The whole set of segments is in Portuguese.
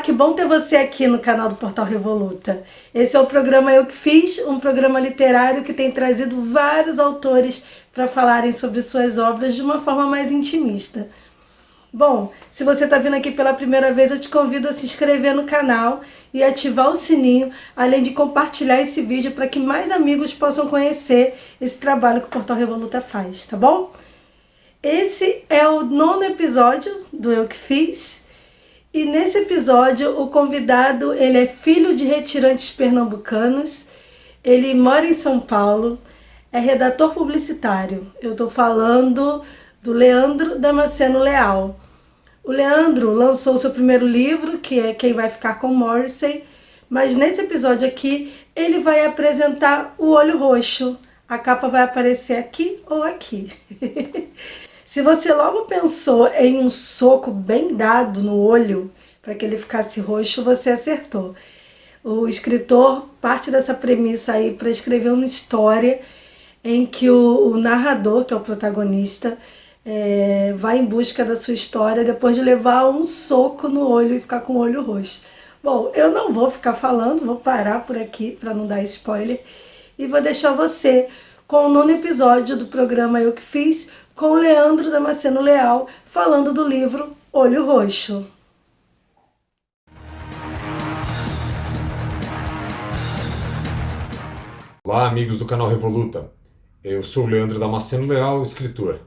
que bom ter você aqui no canal do Portal Revoluta. Esse é o programa Eu Que Fiz, um programa literário que tem trazido vários autores para falarem sobre suas obras de uma forma mais intimista. Bom, se você está vindo aqui pela primeira vez, eu te convido a se inscrever no canal e ativar o sininho, além de compartilhar esse vídeo para que mais amigos possam conhecer esse trabalho que o Portal Revoluta faz, tá bom? Esse é o 9º episódio do Eu Que Fiz. E nesse episódio, o convidado, ele é filho de retirantes pernambucanos, ele mora em São Paulo, é redator publicitário. Eu estou falando do Leandro Damasceno Leal. O Leandro lançou seu primeiro livro, que é Quem Vai Ficar com Morrissey, mas nesse episódio aqui, ele vai apresentar o Olho Roxo. A capa vai aparecer aqui ou aqui. Se você logo pensou em um soco bem dado no olho para que ele ficasse roxo, você acertou. O escritor parte dessa premissa aí para escrever uma história em que o narrador, que é o protagonista, vai em busca da sua história depois de levar um soco no olho e ficar com o olho roxo. Bom, eu não vou ficar falando, vou parar por aqui para não dar spoiler e vou deixar você com o 9º episódio do programa Eu Que Fiz, com o Leandro Damasceno Leal, falando do livro Olho Roxo. Olá, amigos do canal Revoluta. Eu sou o Leandro Damasceno Leal, escritor.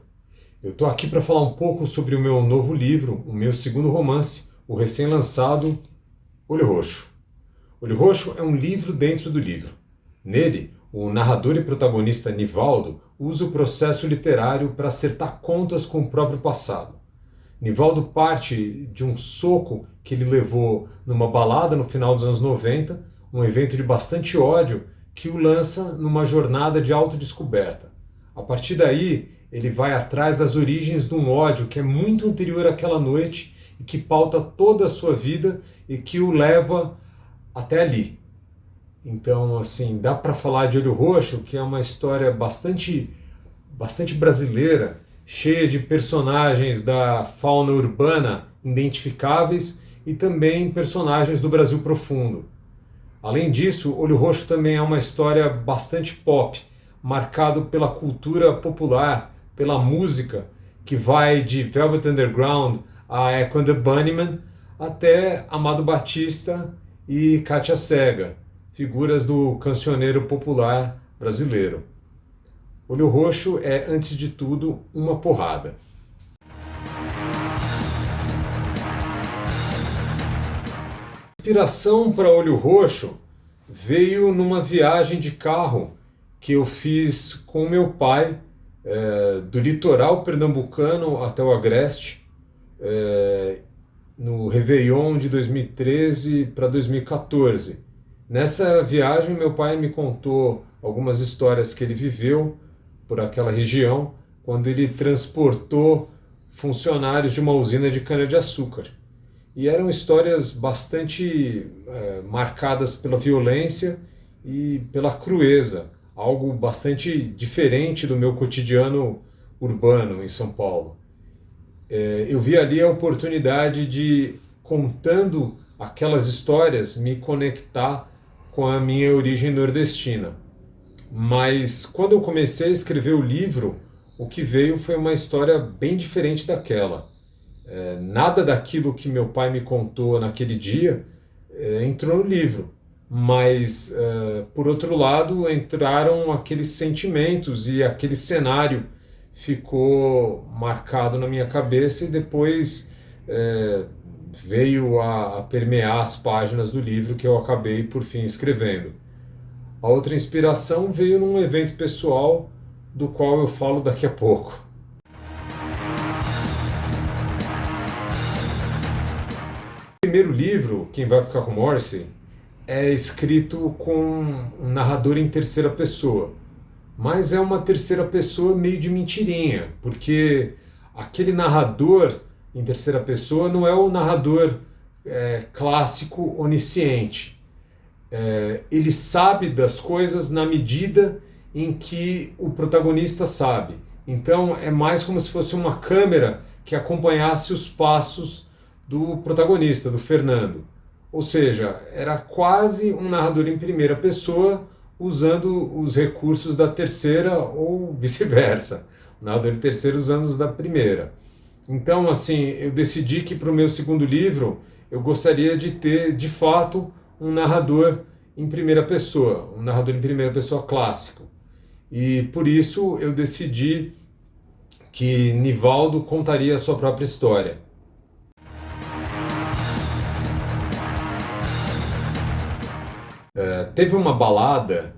Eu estou aqui para falar um pouco sobre o meu novo livro, o meu segundo romance, o recém-lançado Olho Roxo. Olho Roxo é um livro dentro do livro. Nele, o narrador e protagonista Nivaldo usa o processo literário para acertar contas com o próprio passado. Nivaldo parte de um soco que ele levou numa balada no final dos anos 90, um evento de bastante ódio que o lança numa jornada de autodescoberta. A partir daí, ele vai atrás das origens de um ódio que é muito anterior àquela noite e que pauta toda a sua vida e que o leva até ali. Então, assim, dá para falar de Olho Roxo, que é uma história bastante brasileira, cheia de personagens da fauna urbana identificáveis e também personagens do Brasil profundo. Além disso, Olho Roxo também é uma história bastante pop, marcado pela cultura popular, pela música, que vai de Velvet Underground a Echo and the Bunnymen até Amado Batista e Kátia Sega, figuras do cancioneiro popular brasileiro. Olho Roxo é, antes de tudo, uma porrada. A inspiração para Olho Roxo veio numa viagem de carro que eu fiz com meu pai, do litoral pernambucano até o Agreste, no Réveillon de 2013 para 2014. Nessa viagem, meu pai me contou algumas histórias que ele viveu por aquela região, quando ele transportou funcionários de uma usina de cana-de-açúcar. E eram histórias bastante marcadas pela violência e pela crueza, algo bastante diferente do meu cotidiano urbano em São Paulo. Eu vi ali a oportunidade de, contando aquelas histórias, me conectar com a minha origem nordestina. Mas quando eu comecei a escrever o livro, o que veio foi uma história bem diferente daquela. Nada daquilo que meu pai me contou naquele dia entrou no livro, mas, por outro lado, entraram aqueles sentimentos e aquele cenário ficou marcado na minha cabeça e depois veio a permear as páginas do livro que eu acabei, por fim, escrevendo. A outra inspiração veio num evento pessoal do qual eu falo daqui a pouco. O primeiro livro, Quem Vai Ficar com Morrissey, é escrito com um narrador em terceira pessoa. Mas é uma terceira pessoa meio de mentirinha, porque aquele narrador em terceira pessoa não é o narrador clássico onisciente. Ele sabe das coisas na medida em que o protagonista sabe. Então é mais como se fosse uma câmera que acompanhasse os passos do protagonista, do Fernando. Ou seja, era quase um narrador em primeira pessoa usando os recursos da terceira ou vice-versa. O narrador em terceira usando os da primeira. Então, assim, eu decidi que para o meu segundo livro eu gostaria de ter, de fato, um narrador em primeira pessoa, um narrador em primeira pessoa clássico. E por isso eu decidi que Nivaldo contaria a sua própria história. Teve uma balada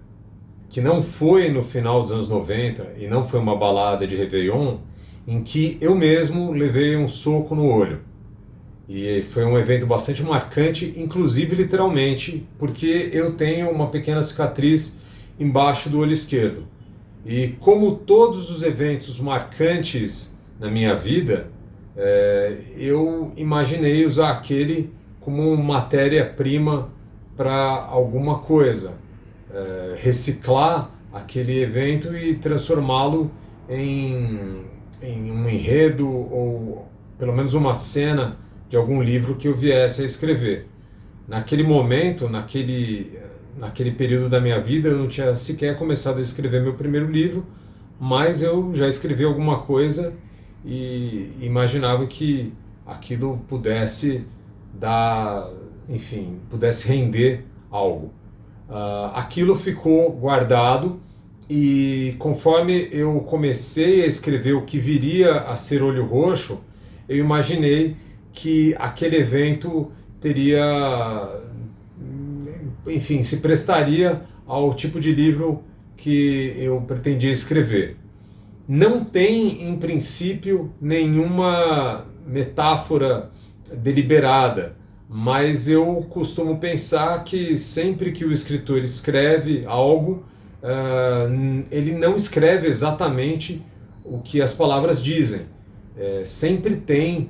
que não foi no final dos anos 90 e não foi uma balada de Réveillon, em que eu mesmo levei um soco no olho. E foi um evento bastante marcante, inclusive literalmente, porque eu tenho uma pequena cicatriz embaixo do olho esquerdo. E como todos os eventos marcantes na minha vida, eu imaginei usar aquele como matéria-prima para alguma coisa, reciclar aquele evento e transformá-lo em um enredo ou pelo menos uma cena de algum livro que eu viesse a escrever. Naquele momento, naquele período da minha vida, eu não tinha sequer começado a escrever meu primeiro livro, mas eu já escrevi alguma coisa e imaginava que aquilo pudesse dar, enfim, pudesse render algo. Aquilo ficou guardado e conforme eu comecei a escrever o que viria a ser Olho Roxo, eu imaginei que aquele evento teria, enfim, se prestaria ao tipo de livro que eu pretendia escrever. Não tem, em princípio, nenhuma metáfora deliberada, mas eu costumo pensar que sempre que o escritor escreve algo, ele não escreve exatamente o que as palavras dizem. Sempre tem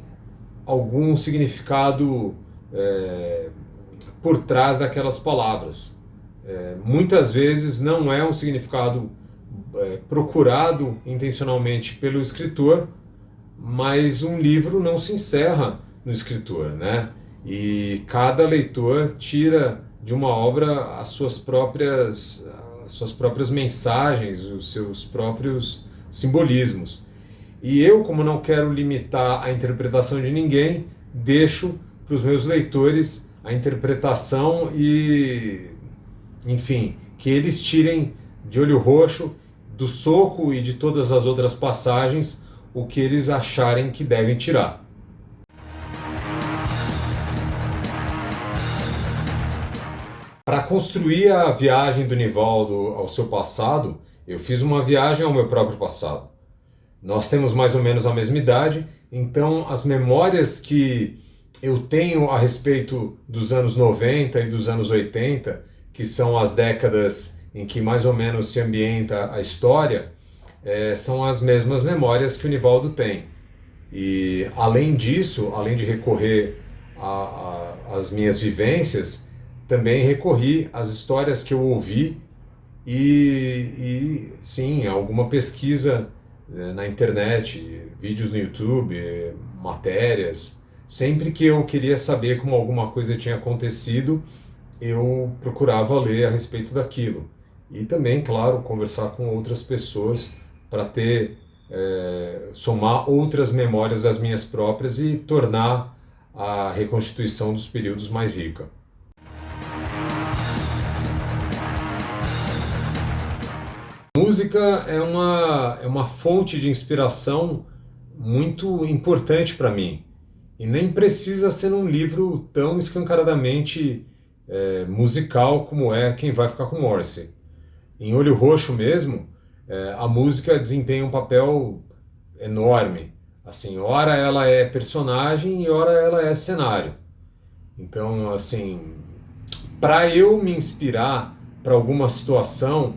algum significado por trás daquelas palavras. Muitas vezes não é um significado procurado intencionalmente pelo escritor, mas um livro não se encerra no escritor, né? E cada leitor tira de uma obra as suas próprias mensagens, os seus próprios simbolismos. E eu, como não quero limitar a interpretação de ninguém, deixo para os meus leitores a interpretação e, enfim, que eles tirem de Olho Roxo, do soco e de todas as outras passagens, o que eles acharem que devem tirar. Para construir a viagem do Nivaldo ao seu passado, eu fiz uma viagem ao meu próprio passado. Nós temos mais ou menos a mesma idade, então as memórias que eu tenho a respeito dos anos 90 e dos anos 80, que são as décadas em que mais ou menos se ambienta a história, são as mesmas memórias que o Nivaldo tem. E além disso, além de recorrer às minhas vivências, também recorri às histórias que eu ouvi e sim, alguma pesquisa na internet, vídeos no YouTube, matérias. Sempre que eu queria saber como alguma coisa tinha acontecido, eu procurava ler a respeito daquilo. E também, claro, conversar com outras pessoas para ter, somar outras memórias às minhas próprias e tornar a reconstituição dos períodos mais rica. Música é uma fonte de inspiração muito importante para mim. E nem precisa ser um livro tão escancaradamente musical como é Quem Vai Ficar com Morrissey. Em Olho Roxo mesmo, a música desempenha um papel enorme. Assim, ora ela é personagem e ora ela é cenário. Então, assim, para eu me inspirar para alguma situação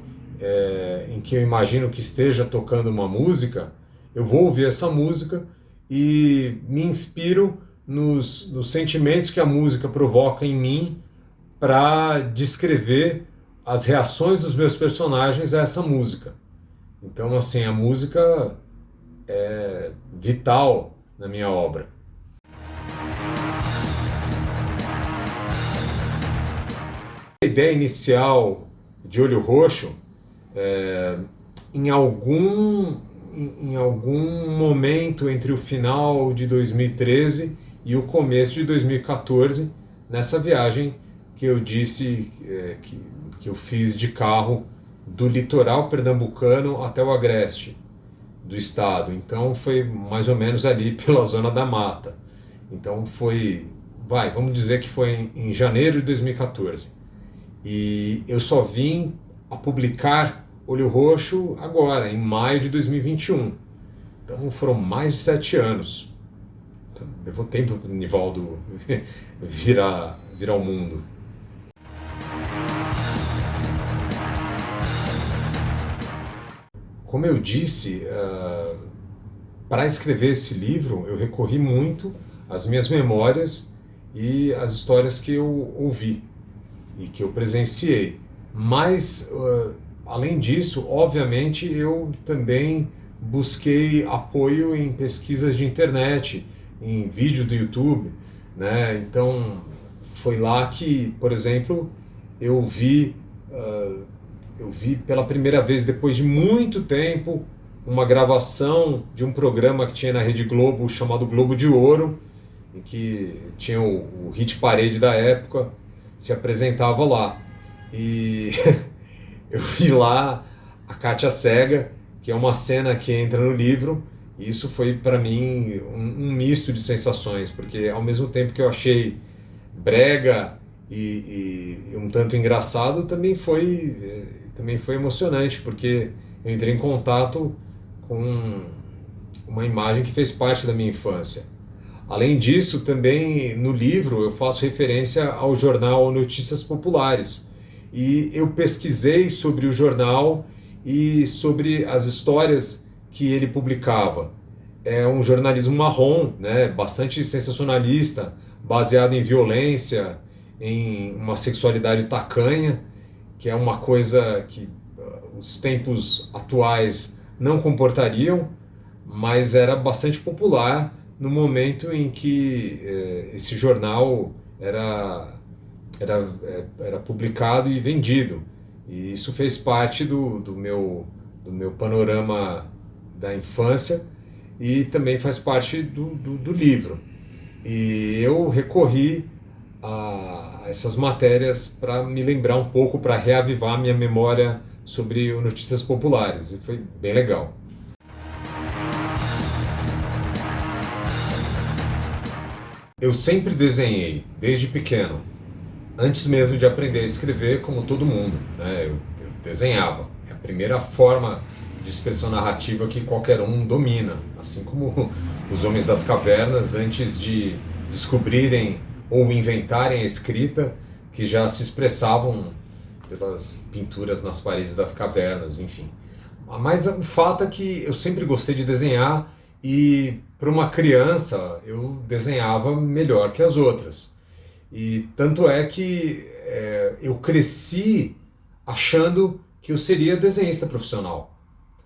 em que eu imagino que esteja tocando uma música, eu vou ouvir essa música e me inspiro nos sentimentos que a música provoca em mim para descrever as reações dos meus personagens a essa música. Então, assim, a música é vital na minha obra. A ideia inicial de Olho Roxo, em algum momento entre o final de 2013 e o começo de 2014, nessa viagem que eu disse que eu fiz de carro do litoral pernambucano até o agreste do estado. Então foi mais ou menos ali pela zona da mata. Então vamos dizer que foi em janeiro de 2014. E eu só vim a publicar Olho Roxo agora, em maio de 2021. Então foram mais de 7 anos. Então, levou tempo para o Nivaldo virar o mundo. Como eu disse, para escrever esse livro eu recorri muito às minhas memórias e às histórias que eu ouvi e que eu presenciei. Mas, além disso, obviamente, eu também busquei apoio em pesquisas de internet, em vídeos do YouTube, né? Então, foi lá que, por exemplo, eu vi pela primeira vez, depois de muito tempo, uma gravação de um programa que tinha na Rede Globo chamado Globo de Ouro, em que tinha o hit parade da época, se apresentava lá. E eu vi lá a Kátia Cega, que é uma cena que entra no livro, e isso foi para mim um misto de sensações, porque ao mesmo tempo que eu achei brega e um tanto engraçado, também foi emocionante, porque eu entrei em contato com uma imagem que fez parte da minha infância. Além disso, também no livro eu faço referência ao jornal Notícias Populares. E eu pesquisei sobre o jornal e sobre as histórias que ele publicava. É um jornalismo marrom, né, bastante sensacionalista, baseado em violência, em uma sexualidade tacanha, que é uma coisa que os tempos atuais não comportariam, mas era bastante popular no momento em que esse jornal era publicado e vendido. E isso fez parte do meu panorama da infância e também faz parte do livro. E eu recorri a essas matérias para me lembrar um pouco, para reavivar minha memória sobre o Notícias Populares, e foi bem legal. Eu sempre desenhei, desde pequeno, antes mesmo de aprender a escrever, como todo mundo, né? Eu desenhava. É a primeira forma de expressão narrativa que qualquer um domina, assim como os homens das cavernas, antes de descobrirem ou inventarem a escrita, que já se expressavam pelas pinturas nas paredes das cavernas, enfim. Mas o fato é que eu sempre gostei de desenhar e, para uma criança, eu desenhava melhor que as outras. E tanto é que eu cresci achando que eu seria desenhista profissional.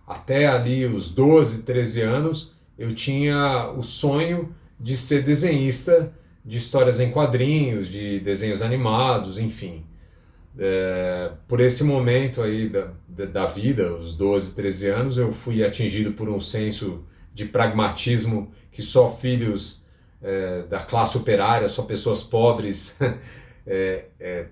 Até ali os 12, 13 anos, eu tinha o sonho de ser desenhista de histórias em quadrinhos, de desenhos animados, enfim. Por esse momento aí da vida, os 12, 13 anos, eu fui atingido por um senso de pragmatismo que só filhos da classe operária, só pessoas pobres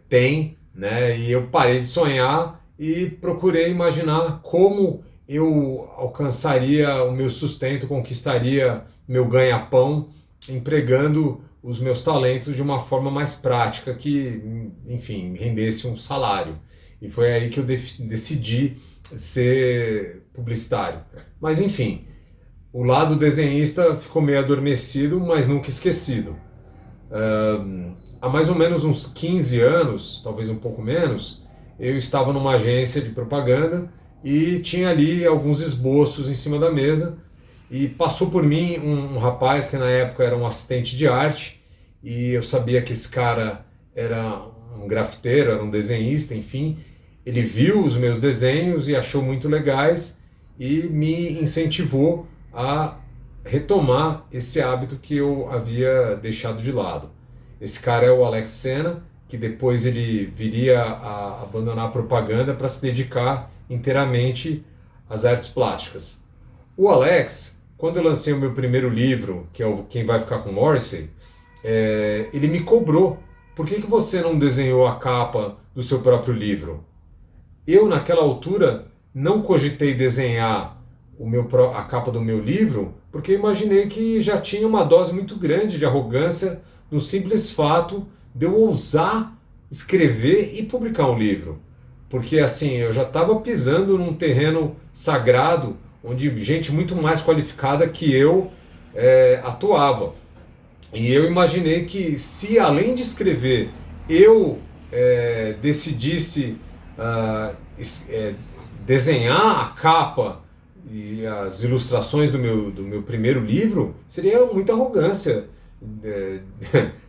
têm, né? E eu parei de sonhar e procurei imaginar como eu alcançaria o meu sustento, conquistaria meu ganha-pão, empregando os meus talentos de uma forma mais prática, que, enfim, rendesse um salário. E foi aí que eu decidi ser publicitário. Mas, enfim, o lado desenhista ficou meio adormecido, mas nunca esquecido. Há mais ou menos uns 15 anos, talvez um pouco menos, eu estava numa agência de propaganda e tinha ali alguns esboços em cima da mesa, e passou por mim um rapaz que na época era um assistente de arte, e eu sabia que esse cara era um grafiteiro, era um desenhista, enfim. Ele viu os meus desenhos e achou muito legais e me incentivou a retomar esse hábito que eu havia deixado de lado. Esse cara é o Alex Sena, que depois ele viria a abandonar a propaganda para se dedicar inteiramente às artes plásticas. O Alex, quando eu lancei o meu primeiro livro, que é o Quem Vai Ficar com Morrissey, ele me cobrou: por que você não desenhou a capa do seu próprio livro? Eu, naquela altura, não cogitei desenhar a capa do meu livro, porque imaginei que já tinha uma dose muito grande de arrogância no simples fato de eu ousar escrever e publicar um livro. Porque assim, eu já estava pisando num terreno sagrado, onde gente muito mais qualificada que eu atuava. E eu imaginei que, se além de escrever eu decidisse desenhar a capa e as ilustrações do meu primeiro livro, seria muita arrogância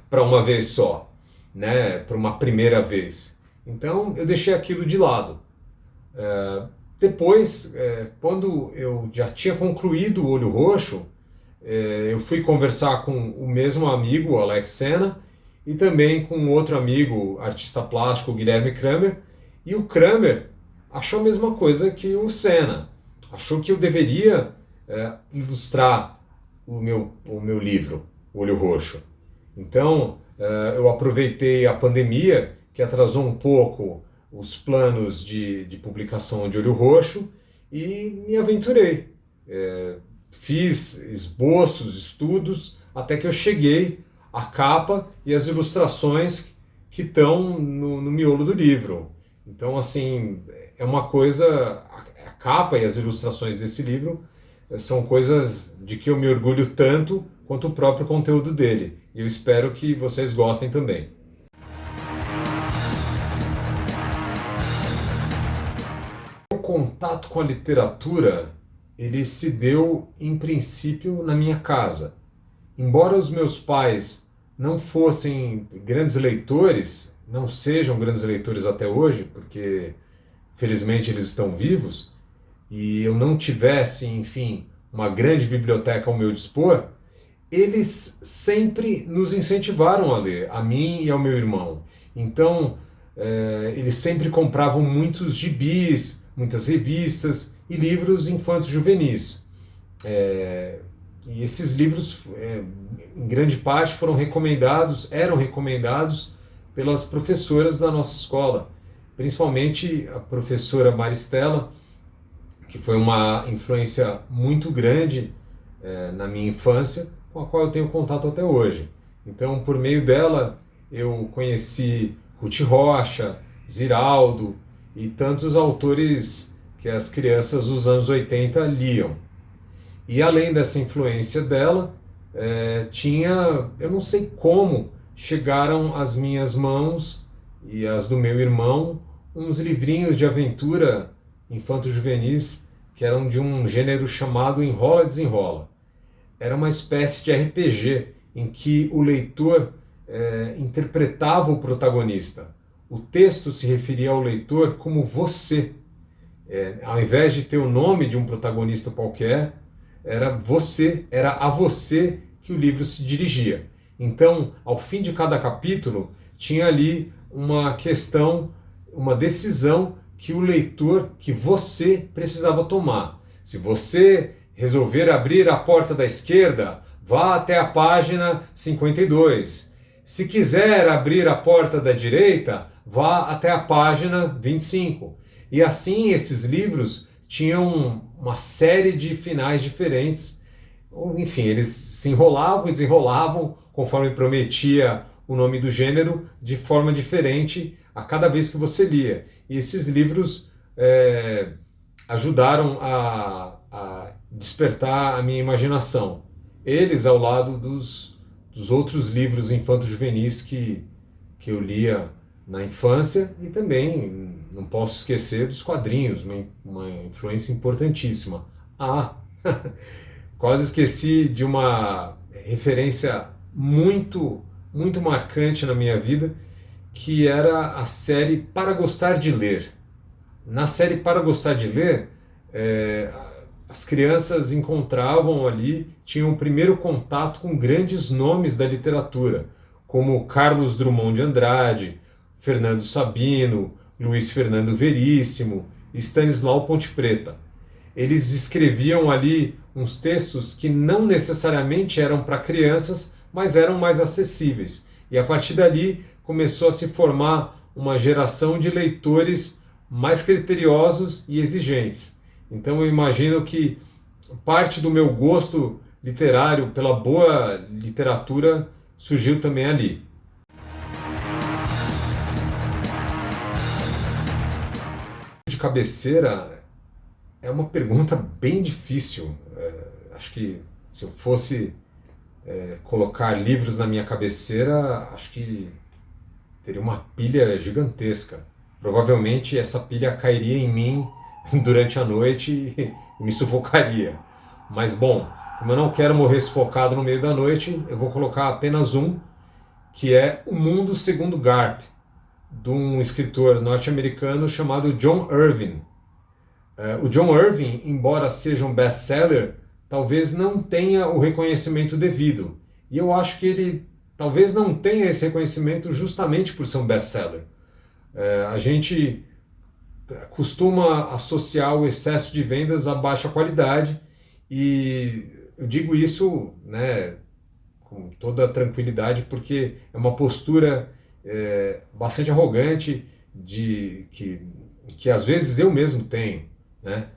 para uma vez só, né? Para uma primeira vez. Então eu deixei aquilo de lado. Depois, quando eu já tinha concluído o Olho Roxo, eu fui conversar com o mesmo amigo, o Alex Sena, e também com outro amigo, artista plástico, o Guilherme Kramer, e o Kramer achou a mesma coisa que o Sena. Achou que eu deveria ilustrar o meu livro, O Olho Roxo. Então, eu aproveitei a pandemia, que atrasou um pouco os planos de publicação de Olho Roxo, e me aventurei. Fiz esboços, estudos, até que eu cheguei à capa e às ilustrações que estão no miolo do livro. Então, assim, é uma coisa... A capa e as ilustrações desse livro são coisas de que eu me orgulho tanto quanto o próprio conteúdo dele. E eu espero que vocês gostem também. O contato com a literatura, ele se deu, em princípio, na minha casa. Embora os meus pais não fossem grandes leitores, não sejam grandes leitores até hoje, porque felizmente eles estão vivos, e eu não tivesse, enfim, uma grande biblioteca ao meu dispor, eles sempre nos incentivaram a ler, a mim e ao meu irmão. Então, eles sempre compravam muitos gibis, muitas revistas e livros infantos juvenis. E esses livros, em grande parte, eram recomendados pelas professoras da nossa escola, principalmente a professora Maristela, que foi uma influência muito grande na minha infância, com a qual eu tenho contato até hoje. Então, por meio dela, eu conheci Ruth Rocha, Ziraldo e tantos autores que as crianças dos anos 80 liam. E além dessa influência dela, eu não sei como chegaram às minhas mãos e às do meu irmão uns livrinhos de aventura infanto-juvenis que eram de um gênero chamado Enrola-Desenrola. Era uma espécie de RPG em que o leitor interpretava o protagonista. O texto se referia ao leitor como você. Ao invés de ter o nome de um protagonista qualquer, era a você que o livro se dirigia. Então, ao fim de cada capítulo, tinha ali uma questão, uma decisão que o leitor, que você precisava tomar. Se você resolver abrir a porta da esquerda, vá até a página 52. Se quiser abrir a porta da direita, vá até a página 25. E assim esses livros tinham uma série de finais diferentes. Enfim, eles se enrolavam e desenrolavam, conforme prometia o nome do gênero, de forma diferente a cada vez que você lia. E esses livros ajudaram a despertar a minha imaginação. Eles ao lado dos outros livros infanto-juvenis que eu lia na infância, e também não posso esquecer dos quadrinhos, uma influência importantíssima. Quase esqueci de uma referência muito, muito marcante na minha vida, que era a série Para Gostar de Ler. Na série Para Gostar de Ler, as crianças encontravam ali, tinham o primeiro contato com grandes nomes da literatura, como Carlos Drummond de Andrade, Fernando Sabino, Luiz Fernando Veríssimo, Stanislau Ponte Preta. Eles escreviam ali uns textos que não necessariamente eram para crianças, mas eram mais acessíveis. E a partir dali começou a se formar uma geração de leitores mais criteriosos e exigentes. Então eu imagino que parte do meu gosto literário pela boa literatura surgiu também ali. De cabeceira é uma pergunta bem difícil. Acho que se eu fosse colocar livros na minha cabeceira, acho que teria uma pilha gigantesca. Provavelmente essa pilha cairia em mim durante a noite e me sufocaria. Mas bom, como eu não quero morrer sufocado no meio da noite, eu vou colocar apenas um, que é O Mundo Segundo Garp, de um escritor norte-americano chamado John Irving. O John Irving, embora seja um best-seller, talvez não tenha o reconhecimento devido. E eu acho que ele talvez não tenha esse reconhecimento justamente por ser um best-seller. A gente costuma associar o excesso de vendas à baixa qualidade, e eu digo isso, né, com toda tranquilidade, porque é uma postura bastante arrogante que às vezes eu mesmo tenho, né?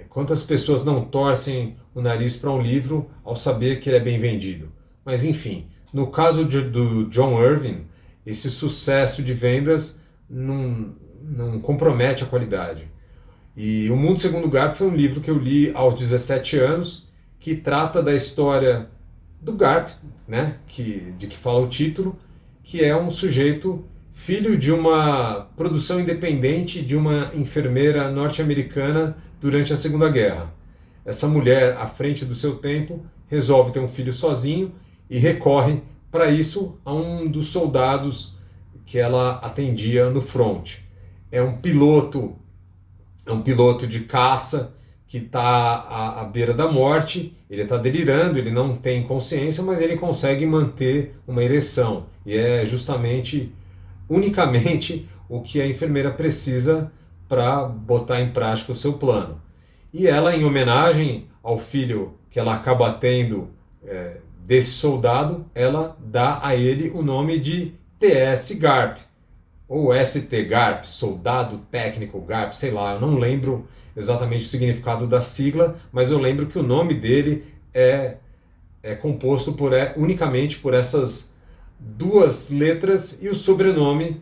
Quantas pessoas não torcem o nariz para um livro ao saber que ele é bem vendido? Mas enfim, no caso do John Irving, esse sucesso de vendas não compromete a qualidade. E O Mundo Segundo Garp foi um livro que eu li aos 17 anos, que trata da história do Garp, né, de que fala o título, que é um sujeito filho de uma produção independente de uma enfermeira norte-americana durante a Segunda Guerra. Essa mulher, à frente do seu tempo, resolve ter um filho sozinho e recorre para isso a um dos soldados que ela atendia no front. É um piloto de caça que está à beira da morte, ele está delirando, ele não tem consciência, mas ele consegue manter uma ereção. E é justamente, unicamente, o que a enfermeira precisa para botar em prática o seu plano. E ela, em homenagem ao filho que ela acaba tendo desse soldado, ela dá a ele o nome de T.S. Garp, ou S.T. Garp, Soldado Técnico Garp, sei lá, eu não lembro exatamente o significado da sigla, mas eu lembro que o nome dele é composto unicamente por essas duas letras e o sobrenome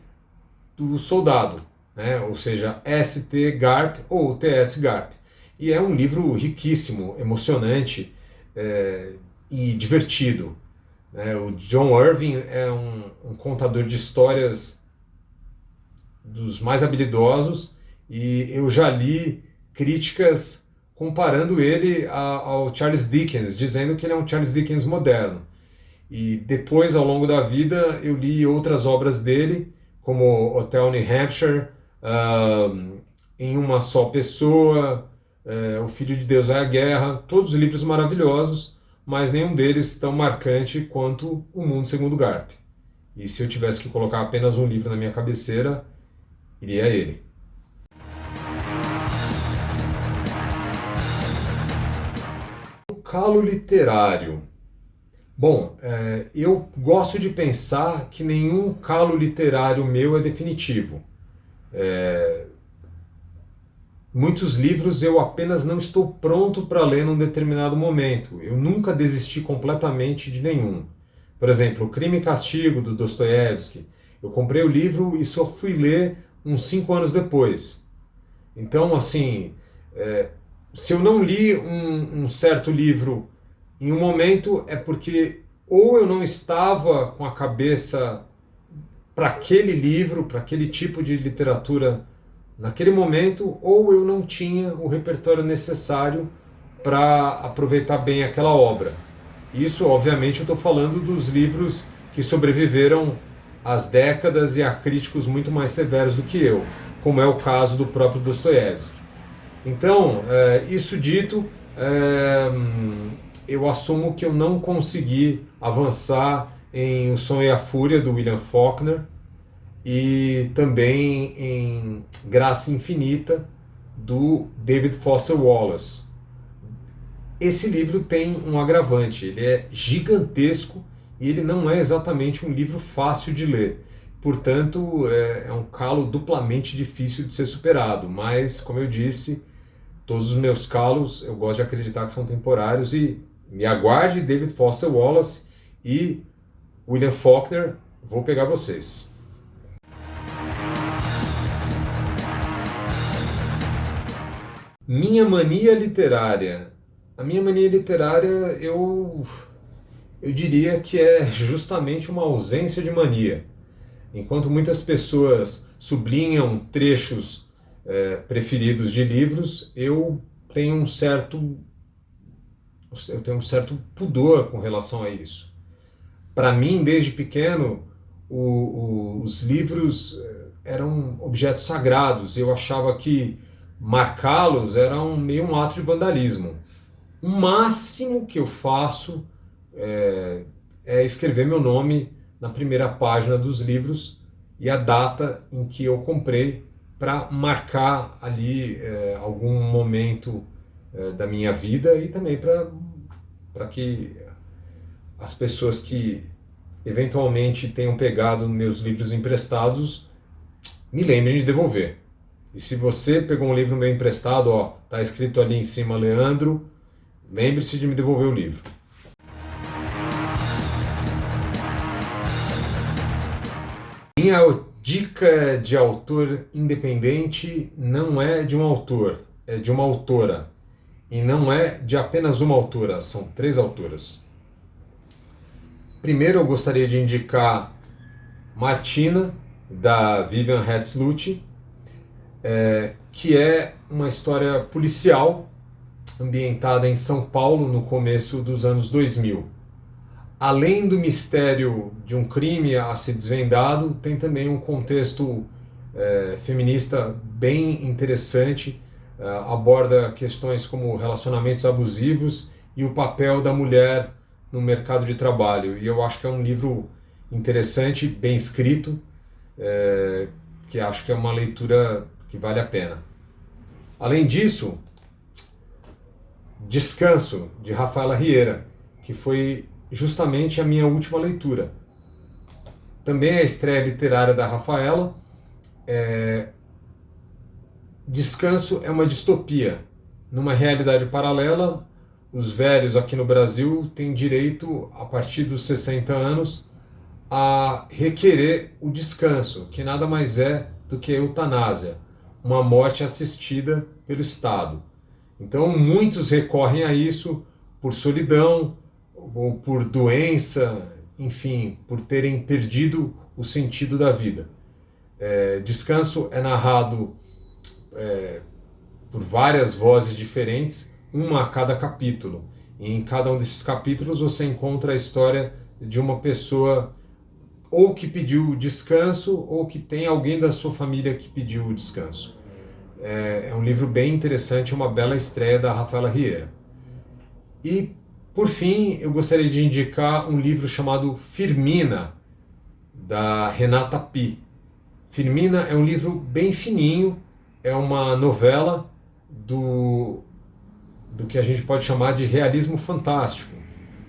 do soldado, né? Ou seja, S.T. Garp ou T.S. Garp. E é um livro riquíssimo, emocionante e divertido. O John Irving é um contador de histórias dos mais habilidosos, e eu já li críticas comparando ele ao Charles Dickens, dizendo que ele é um Charles Dickens moderno. E depois, ao longo da vida, eu li outras obras dele, como Hotel New Hampshire, Em Uma Só Pessoa, O Filho de Deus Vai à Guerra, todos os livros maravilhosos, mas nenhum deles tão marcante quanto O Mundo Segundo Garp. E se eu tivesse que colocar apenas um livro na minha cabeceira, iria ele. O calo literário. Bom, eu gosto de pensar que nenhum calo literário meu é definitivo. Muitos livros eu apenas não estou pronto para ler num determinado momento. Eu nunca desisti completamente de nenhum. Por exemplo, O Crime e Castigo, do Dostoiévski. Eu comprei o livro e só fui ler uns 5 anos depois. Então, assim, se eu não li um certo livro em um momento, é porque ou eu não estava com a cabeça para aquele livro, para aquele tipo de literatura naquele momento, ou eu não tinha o repertório necessário para aproveitar bem aquela obra. Isso, obviamente, eu estou falando dos livros que sobreviveram às décadas e a críticos muito mais severos do que eu, como é o caso do próprio Dostoiévski. Então, isso dito, eu assumo que eu não consegui avançar em O Som e a Fúria, do William Faulkner. e também em Graça Infinita, do David Foster Wallace. Esse livro tem um agravante, ele é gigantesco e ele não é exatamente um livro fácil de ler. Portanto, é um calo duplamente difícil de ser superado, mas, como eu disse, todos os meus calos eu gosto de acreditar que são temporários, e me aguarde David Foster Wallace e William Faulkner, vou pegar vocês. Minha mania literária. A minha mania literária, eu diria que é justamente uma ausência de mania. Enquanto muitas pessoas sublinham trechos preferidos de livros, eu tenho um certo pudor com relação a isso. Para mim, desde pequeno, os livros eram objetos sagrados. Eu achava que marcá-los era meio um ato de vandalismo. O máximo que eu faço é escrever meu nome na primeira página dos livros e a data em que eu comprei, para marcar ali algum momento da minha vida, e também para que as pessoas que eventualmente tenham pegado meus livros emprestados me lembrem de devolver. E se você pegou um livro meu emprestado, tá escrito ali em cima Leandro, lembre-se de me devolver o livro. Minha dica de autor independente não é de um autor, é de uma autora. E não é de apenas uma autora, são 3 autoras. Primeiro eu gostaria de indicar Martina, da Vivian Hetzluch, que é uma história policial ambientada em São Paulo no começo dos anos 2000. Além do mistério de um crime a ser desvendado, tem também um contexto feminista bem interessante, aborda questões como relacionamentos abusivos e o papel da mulher no mercado de trabalho. E eu acho que é um livro interessante, bem escrito, que acho que é uma leitura que vale a pena. Além disso, Descanso, de Rafaela Rieira, que foi justamente a minha última leitura. Também é a estreia literária da Rafaela. Descanso é uma distopia. Numa realidade paralela, os velhos aqui no Brasil têm direito, a partir dos 60 anos, a requerer o descanso, que nada mais é do que a eutanásia, uma morte assistida pelo Estado. Então, muitos recorrem a isso por solidão, ou por doença, enfim, por terem perdido o sentido da vida. Descanso é narrado por várias vozes diferentes, uma a cada capítulo. E em cada um desses capítulos você encontra a história de uma pessoa ou que pediu descanso, ou que tem alguém da sua família que pediu o descanso. É um livro bem interessante, uma bela estreia da Rafaela Rieira. E, por fim, eu gostaria de indicar um livro chamado Firmina, da Renata Pi. Firmina é um livro bem fininho, é uma novela do que a gente pode chamar de realismo fantástico,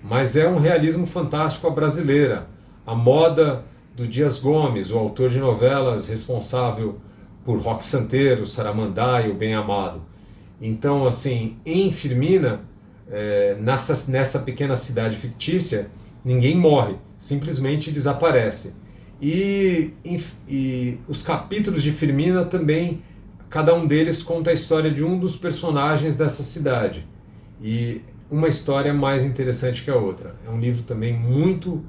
mas é um realismo fantástico à brasileira, a moda do Dias Gomes, o autor de novelas responsável por Roque Santeiro, Saramandá e O Bem Amado. Então, assim, em Firmina, nessa pequena cidade fictícia, ninguém morre, simplesmente desaparece. E os capítulos de Firmina também, cada um deles conta a história de um dos personagens dessa cidade. E uma história mais interessante que a outra. É um livro também muito,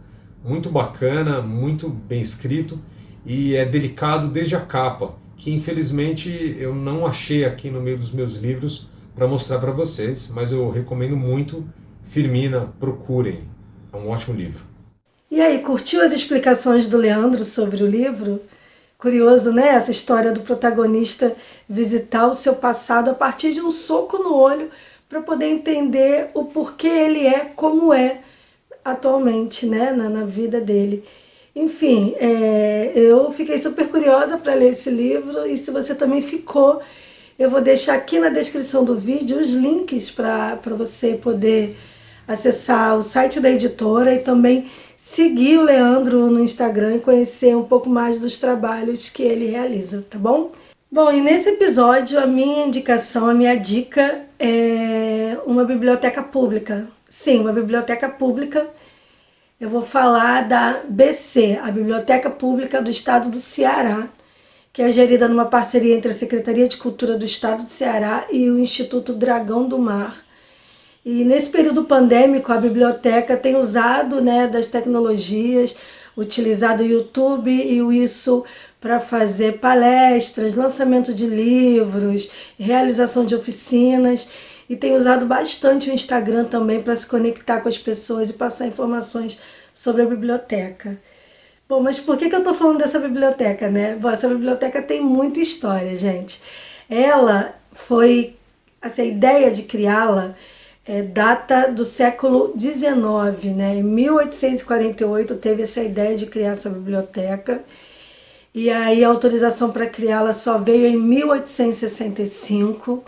muito bacana, muito bem escrito, e é delicado desde a capa, que infelizmente eu não achei aqui no meio dos meus livros para mostrar para vocês, mas eu recomendo muito Firmina, procurem, é um ótimo livro. E aí, curtiu as explicações do Leandro sobre o livro? Curioso, né? Essa história do protagonista visitar o seu passado a partir de um soco no olho para poder entender o porquê ele é como é atualmente, né? Na vida dele. Enfim, eu fiquei super curiosa para ler esse livro e se você também ficou, eu vou deixar aqui na descrição do vídeo os links para você poder acessar o site da editora e também seguir o Leandro no Instagram e conhecer um pouco mais dos trabalhos que ele realiza, tá bom? Bom, e nesse episódio a minha indicação, a minha dica é uma biblioteca pública. Sim, uma biblioteca pública. Eu vou falar da BC, a Biblioteca Pública do Estado do Ceará, que é gerida numa parceria entre a Secretaria de Cultura do Estado do Ceará e o Instituto Dragão do Mar. E nesse período pandêmico, a biblioteca tem usado, né, das tecnologias, utilizado o YouTube e isso para fazer palestras, lançamento de livros, realização de oficinas, e tem usado bastante o Instagram também para se conectar com as pessoas e passar informações sobre a biblioteca. Bom, mas por que eu estou falando dessa biblioteca, né? Bom, essa biblioteca tem muita história, gente. Ela foi, assim, a ideia de criá-la data do século XIX, né? Em 1848 teve essa ideia de criar essa biblioteca. E aí a autorização para criá-la só veio em 1865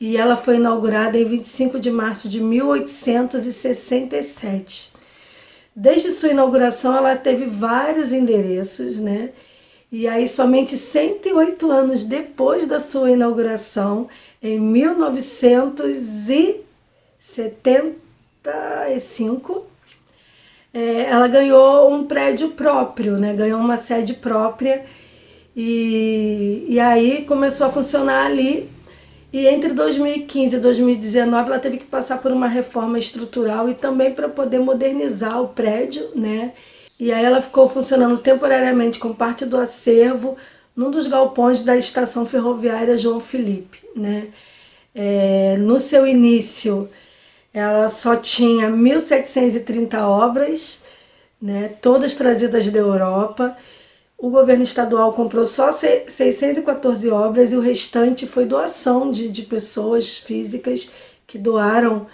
e ela foi inaugurada em 25 de março de 1867. Desde sua inauguração ela teve vários endereços, né? E aí somente 108 anos depois da sua inauguração, em 1975, ela ganhou um prédio próprio, né? Ganhou uma sede própria e aí começou a funcionar ali. E entre 2015 e 2019 ela teve que passar por uma reforma estrutural e também para poder modernizar o prédio, né? E aí ela ficou funcionando temporariamente com parte do acervo num dos galpões da estação ferroviária João Felipe, né? No seu início ela só tinha 1.730 obras, né? Todas trazidas da Europa. O governo estadual comprou só 614 obras e o restante foi doação de pessoas físicas que doaram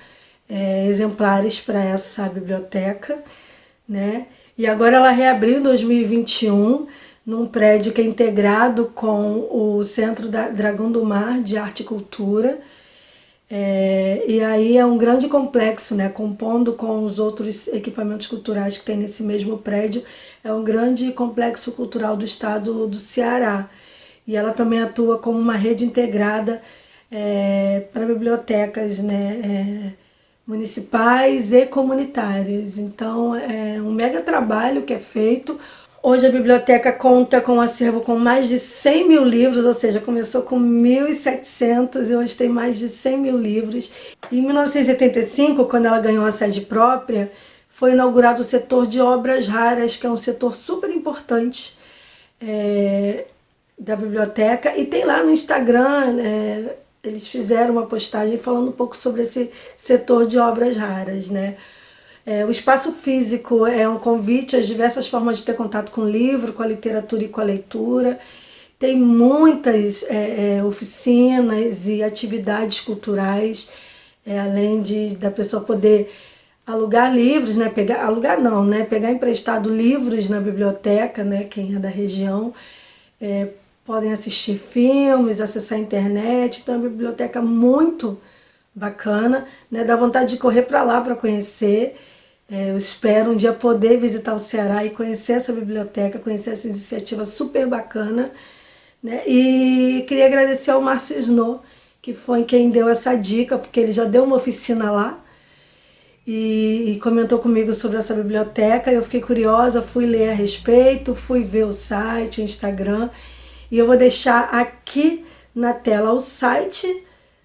exemplares para essa biblioteca, né? E agora ela reabriu em 2021 num prédio que é integrado com o Centro Dragão do Mar de Arte e Cultura. E aí é um grande complexo, né? Compondo com os outros equipamentos culturais que tem nesse mesmo prédio, é um grande complexo cultural do estado do Ceará. E ela também atua como uma rede integrada para bibliotecas, né? Municipais e comunitárias. Então é um mega trabalho que é feito. Hoje a biblioteca conta com um acervo com mais de 100 mil livros, ou seja, começou com 1.700 e hoje tem mais de 100 mil livros. Em 1975, quando ela ganhou a sede própria, foi inaugurado o setor de obras raras, que é um setor super importante da biblioteca. E tem lá no Instagram, eles fizeram uma postagem falando um pouco sobre esse setor de obras raras, né? O espaço físico é um convite às diversas formas de ter contato com o livro, com a literatura e com a leitura. Tem muitas oficinas e atividades culturais, além da pessoa poder alugar livros, né? Pegar emprestado livros na biblioteca, né? Quem é da região, podem assistir filmes, acessar a internet. Então é uma biblioteca muito bacana, né? Dá vontade de correr para lá para conhecer. Eu espero um dia poder visitar o Ceará e conhecer essa biblioteca, conhecer essa iniciativa super bacana, né? E queria agradecer ao Márcio Snow, que foi quem deu essa dica, porque ele já deu uma oficina lá e comentou comigo sobre essa biblioteca. Eu fiquei curiosa, fui ler a respeito, fui ver o site, o Instagram, e eu vou deixar aqui na tela o site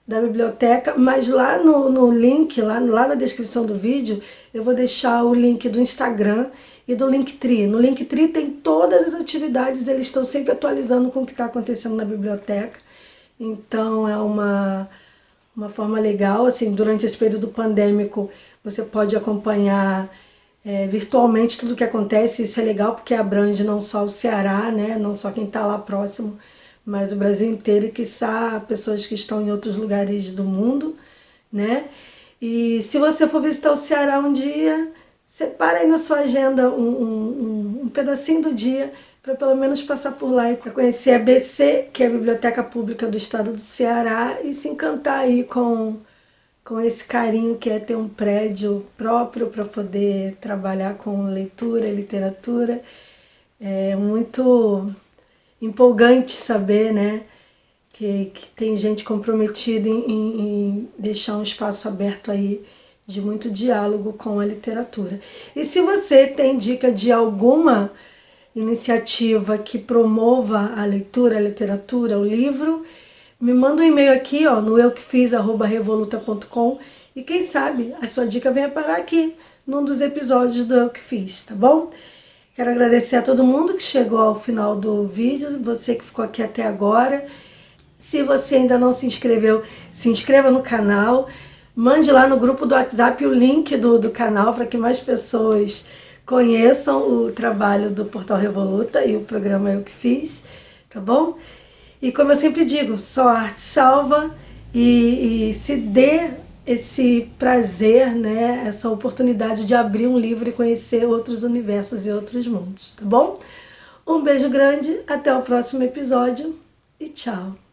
da biblioteca, mas lá no link, lá na descrição do vídeo, eu vou deixar o link do Instagram e do Linktree. No Linktree tem todas as atividades, eles estão sempre atualizando com o que está acontecendo na biblioteca. Então é uma forma legal, assim, durante esse período pandêmico, você pode acompanhar virtualmente tudo o que acontece. Isso é legal porque abrange não só o Ceará, né, não só quem está lá próximo, mas o Brasil inteiro e, quiçá, pessoas que estão em outros lugares do mundo, né? E se você for visitar o Ceará um dia, separa aí na sua agenda um pedacinho do dia para pelo menos passar por lá e para conhecer a BC, que é a Biblioteca Pública do Estado do Ceará, e se encantar aí com esse carinho que é ter um prédio próprio para poder trabalhar com leitura e literatura. É muito empolgante saber, né, que tem gente comprometida em deixar um espaço aberto aí de muito diálogo com a literatura. E se você tem dica de alguma iniciativa que promova a leitura, a literatura, o livro, me manda um e-mail aqui, ó, no euquefiz@revoluta.com, e quem sabe a sua dica venha parar aqui num dos episódios do Eu Que Fiz, tá bom? Quero agradecer a todo mundo que chegou ao final do vídeo, você que ficou aqui até agora. Se você ainda não se inscreveu, se inscreva no canal, mande lá no grupo do WhatsApp o link do canal para que mais pessoas conheçam o trabalho do Portal Revoluta e o programa Eu Que Fiz, tá bom? E como eu sempre digo, só a arte salva, e se dê esse prazer, né, essa oportunidade de abrir um livro e conhecer outros universos e outros mundos, tá bom? Um beijo grande, até o próximo episódio e tchau!